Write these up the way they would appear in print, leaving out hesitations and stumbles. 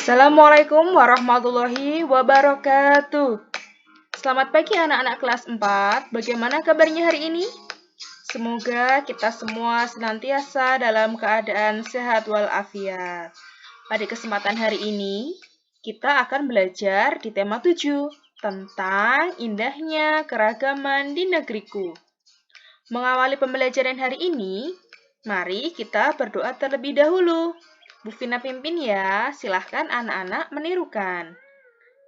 Assalamualaikum warahmatullahi wabarakatuh. Selamat pagi anak-anak kelas 4. Bagaimana kabarnya hari ini? Semoga kita semua senantiasa dalam keadaan sehat walafiat. Pada kesempatan hari ini, kita akan belajar di tema 7 tentang indahnya keragaman di negeriku. Mengawali pembelajaran hari ini, mari kita berdoa terlebih dahulu. Bu Vina pimpin ya, silahkan anak-anak menirukan.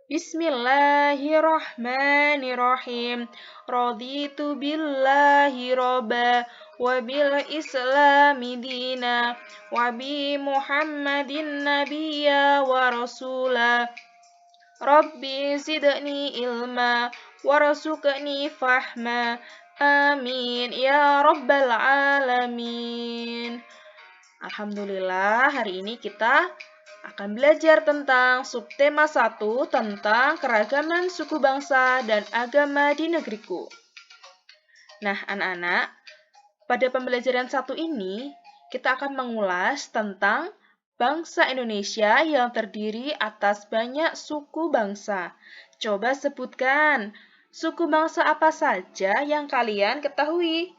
Bismillahirrahmanirrahim. Raditu billahi robba wa bil islami dina wa bi Muhammadin nabiyya wa rasula. Rabbi zidni ilma warzuqni fahma. Amin ya rabbal alamin. Alhamdulillah, hari ini kita akan belajar tentang subtema 1 tentang keragaman suku bangsa dan agama di negeriku. Nah, anak-anak, pada pembelajaran 1 ini, kita akan mengulas tentang bangsa Indonesia yang terdiri atas banyak suku bangsa. Coba sebutkan, suku bangsa apa saja yang kalian ketahui?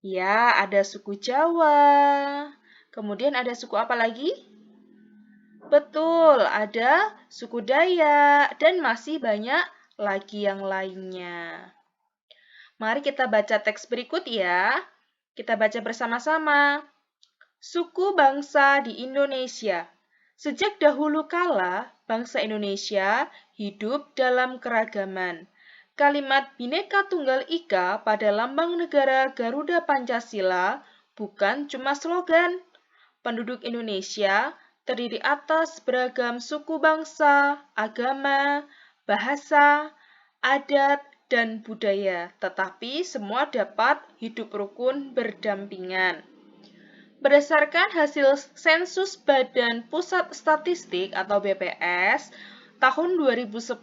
Ya, ada suku Jawa. Kemudian ada suku apa lagi? Betul, ada suku Dayak dan masih banyak lagi yang lainnya. Mari kita baca teks berikut ya. Kita baca bersama-sama. Suku bangsa di Indonesia. Sejak dahulu kala, bangsa Indonesia hidup dalam keragaman. Kalimat Bhinneka Tunggal Ika pada lambang negara Garuda Pancasila bukan cuma slogan. Penduduk Indonesia terdiri atas beragam suku bangsa, agama, bahasa, adat, dan budaya, tetapi semua dapat hidup rukun berdampingan. Berdasarkan hasil sensus Badan Pusat Statistik atau BPS tahun 2010,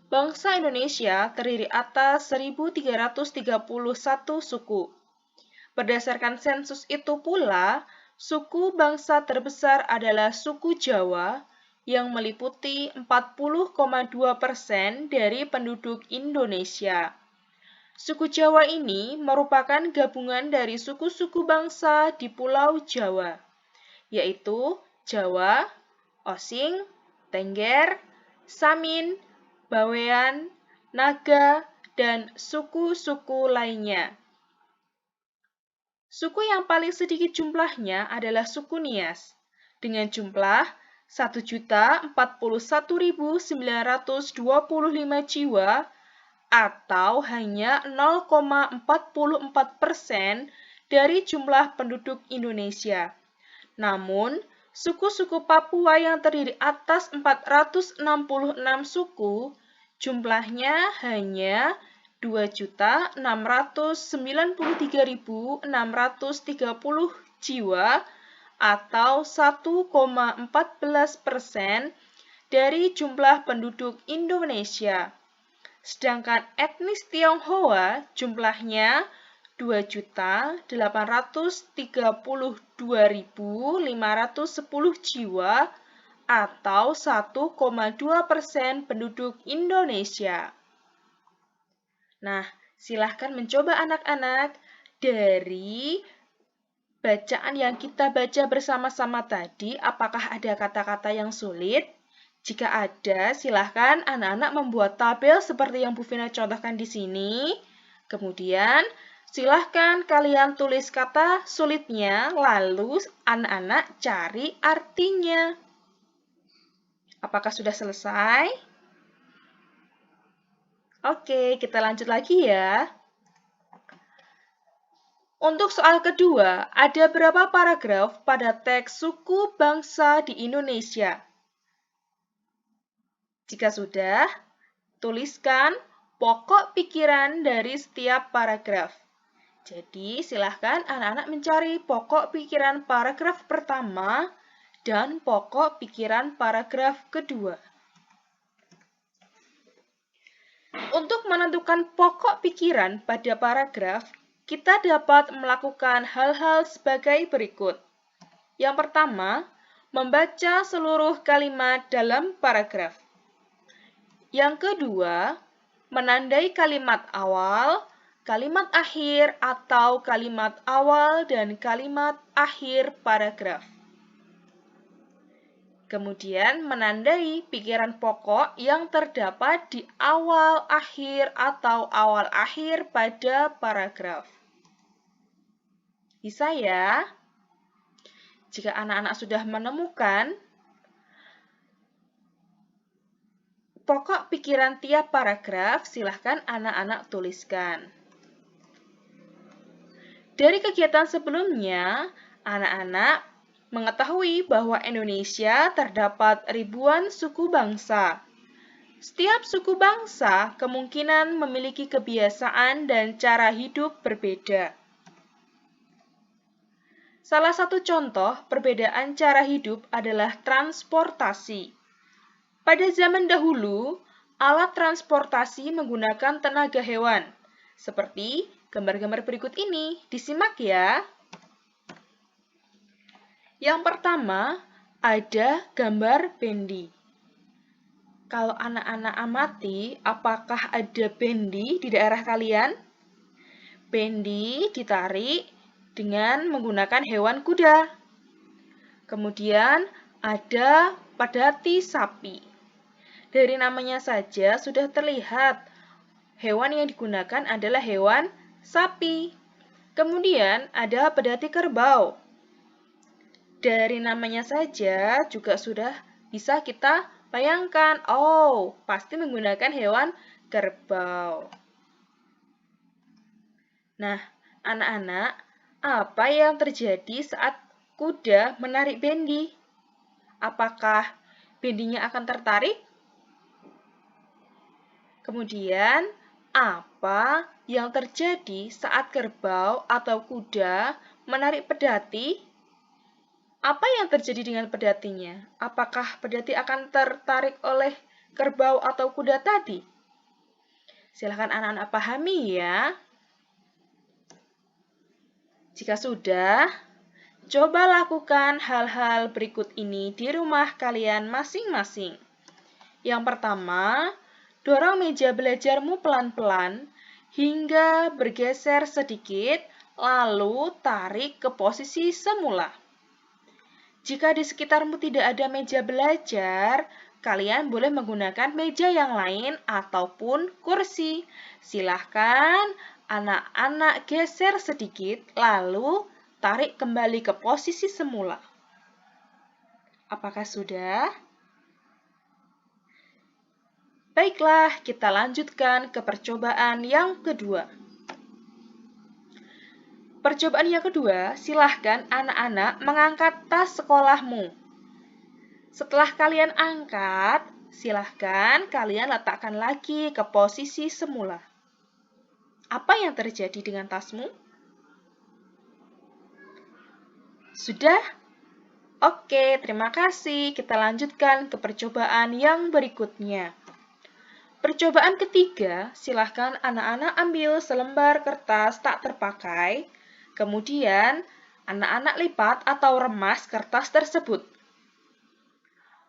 bangsa Indonesia terdiri atas 1.331 suku. Berdasarkan sensus itu pula, suku bangsa terbesar adalah suku Jawa yang meliputi 40,2% dari penduduk Indonesia. Suku Jawa ini merupakan gabungan dari suku-suku bangsa di Pulau Jawa, yaitu Jawa, Osing, Tengger, Samin, Bawean, Naga, dan suku-suku lainnya. Suku yang paling sedikit jumlahnya adalah suku Nias, dengan jumlah 1.041.925 jiwa atau hanya 0,44% dari jumlah penduduk Indonesia. Namun, suku-suku Papua yang terdiri atas 466 suku, jumlahnya hanya 2.693.630 jiwa atau 1,14% dari jumlah penduduk Indonesia. Sedangkan etnis Tionghoa jumlahnya 2.832.510 jiwa atau 1,2% penduduk Indonesia. Nah, silahkan mencoba anak-anak dari bacaan yang kita baca bersama-sama tadi, apakah ada kata-kata yang sulit? Jika ada, silahkan anak-anak membuat tabel seperti yang Bu Vina contohkan di sini. Kemudian, silahkan kalian tulis kata sulitnya, lalu anak-anak cari artinya. Apakah sudah selesai? Oke, kita lanjut lagi ya. Untuk soal kedua, ada berapa paragraf pada teks suku bangsa di Indonesia? Jika sudah, tuliskan pokok pikiran dari setiap paragraf. Jadi, silahkan anak-anak mencari pokok pikiran paragraf pertama dan pokok pikiran paragraf kedua. Untuk menentukan pokok pikiran pada paragraf, kita dapat melakukan hal-hal sebagai berikut. Yang pertama, membaca seluruh kalimat dalam paragraf. Yang kedua, menandai kalimat awal, kalimat akhir, atau kalimat awal dan kalimat akhir paragraf. Kemudian, menandai pikiran pokok yang terdapat di awal akhir atau awal akhir pada paragraf. Bisa ya? Jika anak-anak sudah menemukan pokok pikiran tiap paragraf, silahkan anak-anak tuliskan. Dari kegiatan sebelumnya, anak-anak mengetahui bahwa Indonesia terdapat ribuan suku bangsa. Setiap suku bangsa kemungkinan memiliki kebiasaan dan cara hidup berbeda. Salah satu contoh perbedaan cara hidup adalah transportasi. Pada zaman dahulu, alat transportasi menggunakan tenaga hewan, seperti gambar-gambar berikut ini. Disimak ya. Yang pertama, ada gambar bendi. Kalau anak-anak amati, apakah ada bendi di daerah kalian? Bendi ditarik dengan menggunakan hewan kuda. Kemudian ada pedati sapi. Dari namanya saja sudah terlihat hewan yang digunakan adalah hewan sapi. Kemudian ada pedati kerbau. Dari namanya saja juga sudah bisa kita bayangkan, oh, pasti menggunakan hewan kerbau. Nah, anak-anak, apa yang terjadi saat kuda menarik bendi? Apakah bendinya akan tertarik? Kemudian, apa yang terjadi saat kerbau atau kuda menarik pedati? Apa yang terjadi dengan pedatinya? Apakah pedati akan tertarik oleh kerbau atau kuda tadi? Silakan anak-anak pahami ya. Jika sudah, coba lakukan hal-hal berikut ini di rumah kalian masing-masing. Yang pertama, dorong meja belajarmu pelan-pelan hingga bergeser sedikit, lalu tarik ke posisi semula. Jika di sekitarmu tidak ada meja belajar, kalian boleh menggunakan meja yang lain ataupun kursi. Silahkan anak-anak geser sedikit, lalu tarik kembali ke posisi semula. Apakah sudah? Baiklah, kita lanjutkan ke percobaan yang kedua. Percobaan yang kedua, silahkan anak-anak mengangkat tas sekolahmu. Setelah kalian angkat, silahkan kalian letakkan lagi ke posisi semula. Apa yang terjadi dengan tasmu? Sudah? Oke, terima kasih. Kita lanjutkan ke percobaan yang berikutnya. Percobaan ketiga, silahkan anak-anak ambil selembar kertas tak terpakai. Kemudian, anak-anak lipat atau remas kertas tersebut.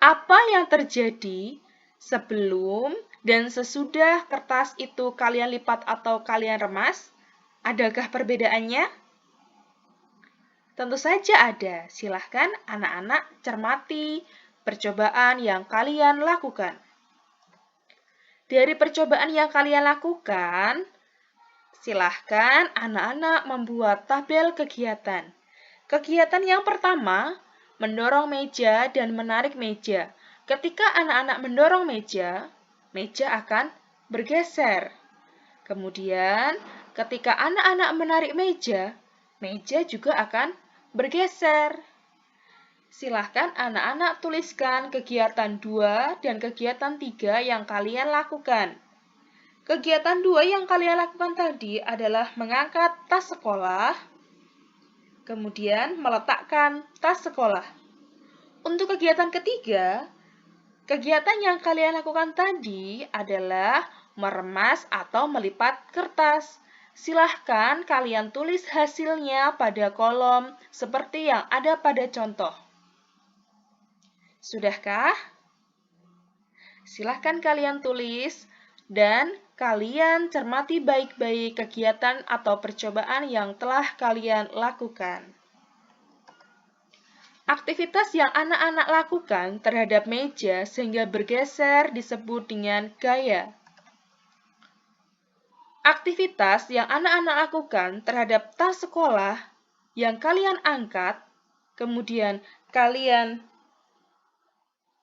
Apa yang terjadi sebelum dan sesudah kertas itu kalian lipat atau kalian remas? Adakah perbedaannya? Tentu saja ada. Silahkan anak-anak cermati percobaan yang kalian lakukan. Dari percobaan yang kalian lakukan, silahkan anak-anak membuat tabel kegiatan. Kegiatan yang pertama, mendorong meja dan menarik meja. Ketika anak-anak mendorong meja, meja akan bergeser. Kemudian, ketika anak-anak menarik meja, meja juga akan bergeser. Silahkan anak-anak tuliskan kegiatan 2 dan kegiatan 3 yang kalian lakukan. Kegiatan 2 yang kalian lakukan tadi adalah mengangkat tas sekolah, kemudian meletakkan tas sekolah. Untuk kegiatan ketiga, kegiatan yang kalian lakukan tadi adalah meremas atau melipat kertas. Silahkan kalian tulis hasilnya pada kolom seperti yang ada pada contoh. Sudahkah? Silahkan kalian tulis dan kalian cermati baik-baik kegiatan atau percobaan yang telah kalian lakukan. Aktivitas yang anak-anak lakukan terhadap meja sehingga bergeser disebut dengan gaya. Aktivitas yang anak-anak lakukan terhadap tas sekolah yang kalian angkat, kemudian kalian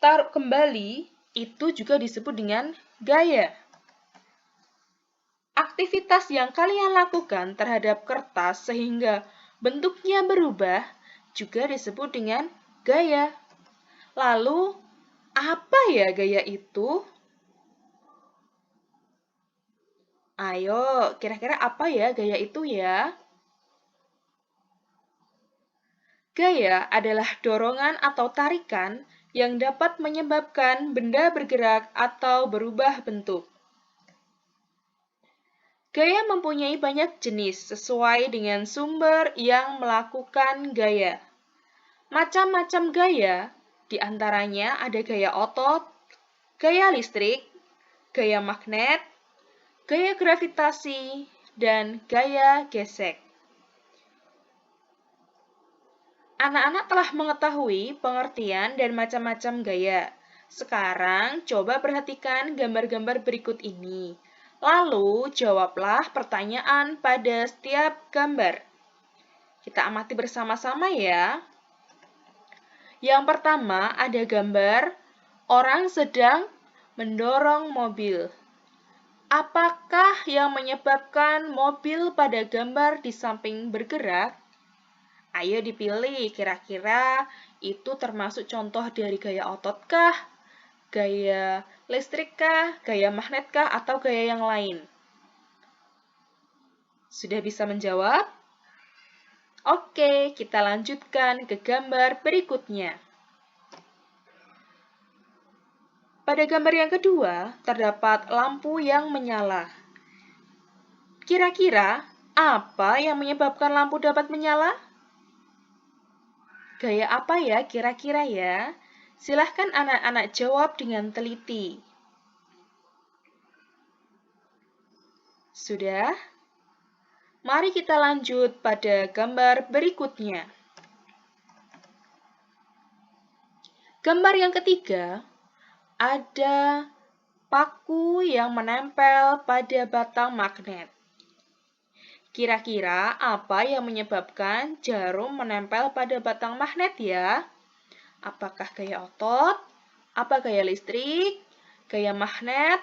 taruh kembali, itu juga disebut dengan gaya. Aktivitas yang kalian lakukan terhadap kertas sehingga bentuknya berubah juga disebut dengan gaya. Lalu, apa ya gaya itu? Ayo, kira-kira apa ya gaya itu ya? Gaya adalah dorongan atau tarikan yang dapat menyebabkan benda bergerak atau berubah bentuk. Gaya mempunyai banyak jenis sesuai dengan sumber yang melakukan gaya. Macam-macam gaya, diantaranya ada gaya otot, gaya listrik, gaya magnet, gaya gravitasi, dan gaya gesek. Anak-anak telah mengetahui pengertian dan macam-macam gaya. Sekarang, coba perhatikan gambar-gambar berikut ini. Lalu, jawablah pertanyaan pada setiap gambar. Kita amati bersama-sama ya. Yang pertama, ada gambar orang sedang mendorong mobil. Apakah yang menyebabkan mobil pada gambar di samping bergerak? Ayo dipilih, kira-kira itu termasuk contoh dari gaya otot kah, gaya listrik kah, gaya magnet kah, atau gaya yang lain? Sudah bisa menjawab? Oke, kita lanjutkan ke gambar berikutnya. Pada gambar yang kedua, terdapat lampu yang menyala. Kira-kira apa yang menyebabkan lampu dapat menyala? Gaya apa ya kira-kira ya? Silahkan anak-anak jawab dengan teliti. Sudah? Mari kita lanjut pada gambar berikutnya. Gambar yang ketiga, ada paku yang menempel pada batang magnet. Kira-kira apa yang menyebabkan jarum menempel pada batang magnet ya? Apakah gaya otot, apa gaya listrik, gaya magnet,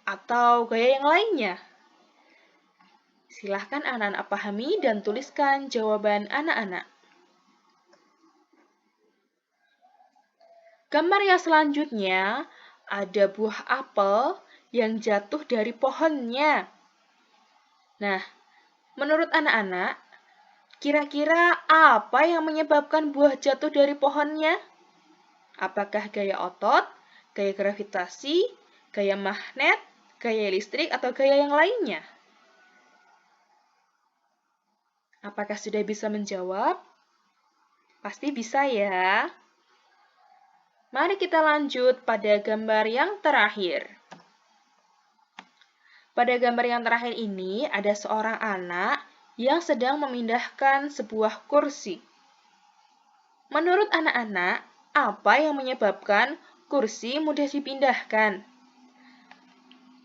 atau gaya yang lainnya? Silahkan anak-anak pahami dan tuliskan jawaban anak-anak. Gambar yang selanjutnya, ada buah apel yang jatuh dari pohonnya. Nah, menurut anak-anak, kira-kira apa yang menyebabkan buah jatuh dari pohonnya? Apakah gaya otot, gaya gravitasi, gaya magnet, gaya listrik, atau gaya yang lainnya? Apakah sudah bisa menjawab? Pasti bisa ya. Mari kita lanjut pada gambar yang terakhir. Pada gambar yang terakhir ini, ada seorang anak yang sedang memindahkan sebuah kursi. Menurut anak-anak, apa yang menyebabkan kursi mudah dipindahkan?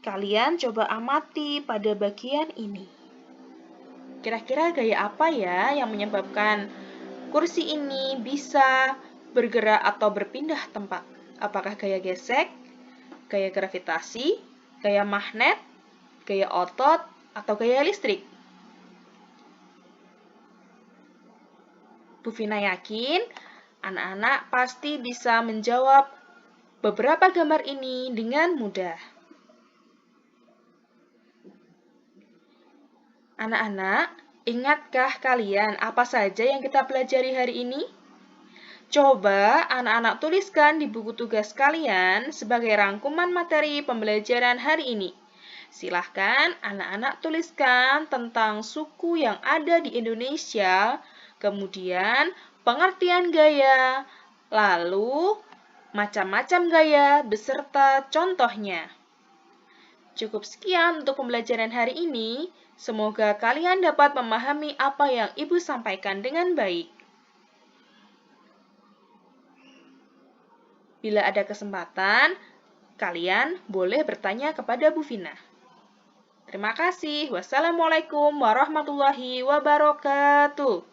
Kalian coba amati pada bagian ini. Kira-kira gaya apa ya yang menyebabkan kursi ini bisa bergerak atau berpindah tempat? Apakah gaya gesek, gaya gravitasi, gaya magnet, gaya otot, atau gaya listrik? Bu Vina yakin anak-anak pasti bisa menjawab beberapa gambar ini dengan mudah. Anak-anak, ingatkah kalian apa saja yang kita pelajari hari ini? Coba anak-anak tuliskan di buku tugas kalian sebagai rangkuman materi pembelajaran hari ini. Silahkan anak-anak tuliskan tentang suku yang ada di Indonesia, kemudian pengertian gaya, lalu macam-macam gaya beserta contohnya. Cukup sekian untuk pembelajaran hari ini. Semoga kalian dapat memahami apa yang Ibu sampaikan dengan baik. Bila ada kesempatan, kalian boleh bertanya kepada Bu Vina. Terima kasih. Wassalamualaikum warahmatullahi wabarakatuh.